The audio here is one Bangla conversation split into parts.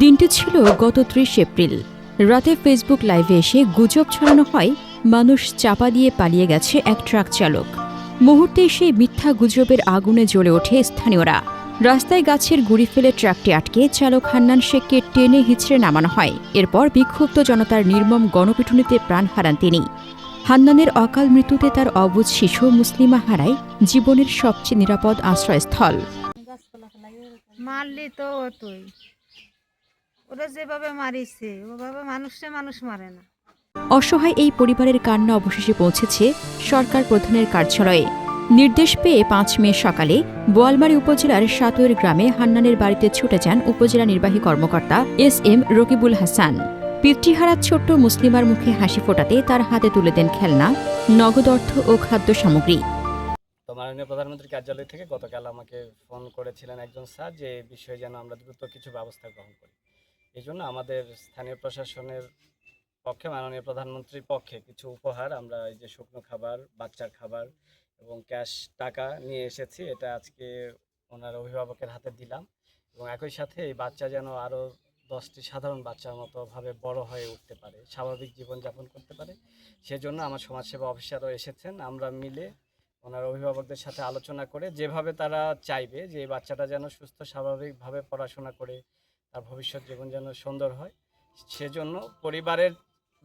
দিনটি ছিল গত ৩০ এপ্রিল। রাতে ফেসবুক লাইভে এসে গুজব ছড়ানো হয় মানুষ চাপা দিয়ে পালিয়ে গেছে এক ট্রাক চালক। মুহূর্তে সেই মিথ্যা গুজবের আগুনে জ্বলে ওঠে স্থানীয়রা। রাস্তায় গাছের গুঁড়ি ফেলে ট্রাকটি আটকে চালক হান্নান শেখকে টেনে হিঁচড়ে নামানো হয়। এরপর বিক্ষুব্ধ জনতার নির্মম গণপিটুনিতে প্রাণ হারান তিনি। হান্নানের অকাল মৃত্যুতে তার অবুঝ শিশু মুসলিমা হারায় জীবনের সবচেয়ে নিরাপদ আশ্রয়স্থল। মারলি তো তুই ওরা যেভাবে মারিছে ওভাবে মানুষ মারে না। অসহায় এই পরিবারের কান্না অবশেষে পৌঁছেছে সরকার প্রধানের কার্যালয়ে। নির্দেশ পেয়ে ৫ মে সকালে বোয়ালমারী উপজেলার সাতৈর গ্রামে হান্নানের বাড়িতে ছুটে যান উপজেলা নির্বাহী কর্মকর্তা এস.এম. রকিবুল হাসান। পিতৃহারা ছোট্ট মুসলিমার মুখে হাসি ফোটাতে তার হাতে তুলে দেন খেলনা, নগদ অর্থ ও খাদ্য সামগ্রী। তো মাননীয় প্রধানমন্ত্রীর কার্যালয় থেকে গতকাল আমাকে ফোন করেছিলেন একজন স্যার যে এই বিষয়ে যেন আমরা দ্রুত কিছু ব্যবস্থা গ্রহণ করি। এই জন্য আমাদের স্থানীয় প্রশাসনের পক্ষে মাননীয় প্রধানমন্ত্রীর পক্ষে কিছু উপহার আমরা এই যে শুকনো খাবার, বাচ্চার খাবার এবং ক্যাশ টাকা নিয়ে এসেছি। এটা আজকে ওনার অভিভাবকের হাতে দিলাম এবং একই সাথে এই বাচ্চা যেন আরও 10টি সাধারণ বাচ্চার মতোভাবে বড় হয়ে উঠতে পারে, স্বাভাবিক জীবনযাপন করতে পারে। সেজন্য আমার সমাজসেবা অফিসারও এসেছেন। আমরা মিলে ওনার অভিভাবকদের সাথে আলোচনা করে যেভাবে তারা চাইবে যে এই বাচ্চাটা যেন সুস্থ স্বাভাবিকভাবে পড়াশোনা করে তার ভবিষ্যৎ জীবন যেন সুন্দর হয়, সেজন্য পরিবারের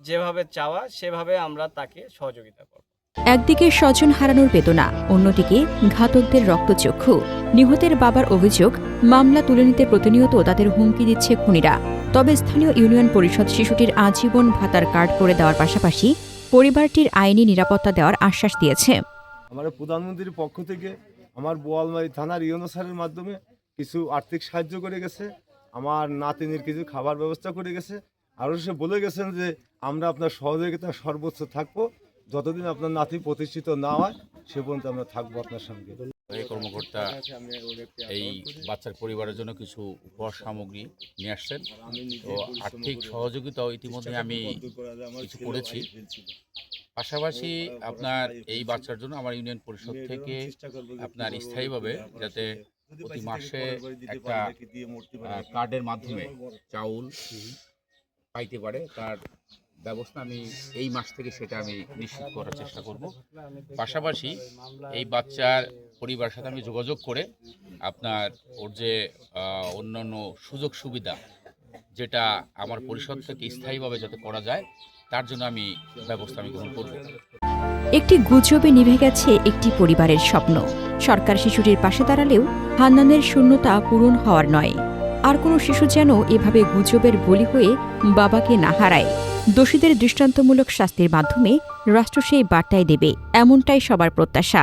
যেভাবে চাওয়া সেভাবে আমরা তাকে সহযোগিতা করব। একদিকে স্বজন হারানোর বেদনা, অন্যদিকে ঘাতকদের রক্তচক্ষু। নিহতের বাবার অভিযোগ, মামলা তুলে নিতে প্রতিনিয়ত তাদের হুমকি দিচ্ছে খুনিরা। তবে স্থানীয় ইউনিয়ন পরিষদ শিশুটির আজীবন ভাতার কার্ড করে দেওয়ার পাশাপাশি পরিবারটির আইনি নিরাপত্তা দেওয়ার আশ্বাস দিয়েছে। আমাদের প্রধানমন্ত্রীর পক্ষ থেকে আমার বোয়ালমারী থানার ইউনো স্যারের মাধ্যমে কিছু আর্থিক সাহায্য করে গেছে, আমার নাতিনির কিছু খাবার ব্যবস্থা করে গেছে। আরও সে বলে গেছেন যে আমরা আপনার সহযোগিতা সর্বোচ্চ থাকবো, যতদিন আপনার নাতি প্রতিষ্ঠিত না হয় সে পর্যন্ত আমরা থাকবো আপনার সঙ্গে। এই কর্মকর্তা এই বাচ্চার পরিবারের জন্য কিছু উপহার সামগ্রী নিয়ে আসছেন। তো আর্থিক সহযোগিতাও ইতিমধ্যে আমি কিছু করেছি। পাশাপাশি আপনার এই বাচ্চার জন্য আমার ইউনিয়ন পরিষদ থেকে আপনার স্থায়ীভাবে যাতে প্রতি মাসে একটা কার্ডের মাধ্যমে চাউল পাইতে পারে তার ব্যবস্থা আমি এই মাস থেকে সেটা আমি নিশ্চিত করার চেষ্টা করব। পাশাপাশি এই বাচ্চার পরিবারের সাথে আমি যোগাযোগ করে আপনার ওর যে অন্যান্য সুযোগ সুবিধা যেটা আমার পরিষদ থেকে স্থায়ীভাবে যাতে করা যায় তার জন্য আমি ব্যবস্থা গ্রহণ করব। একটি গুজবে নিভে গেছে একটি পরিবারের স্বপ্ন। সরকার শিশুটির পাশে দাঁড়ালেও হান্নানের শূন্যতা পূরণ হওয়ার নয়। আর কোনো শিশু যেন এভাবে গুজবের বলি হয়ে বাবাকে না হারায়। দোষীদের দৃষ্টান্তমূলক শাস্তির মাধ্যমে রাষ্ট্র সেই বার্তায় দেবে, এমনটাই সবার প্রত্যাশা।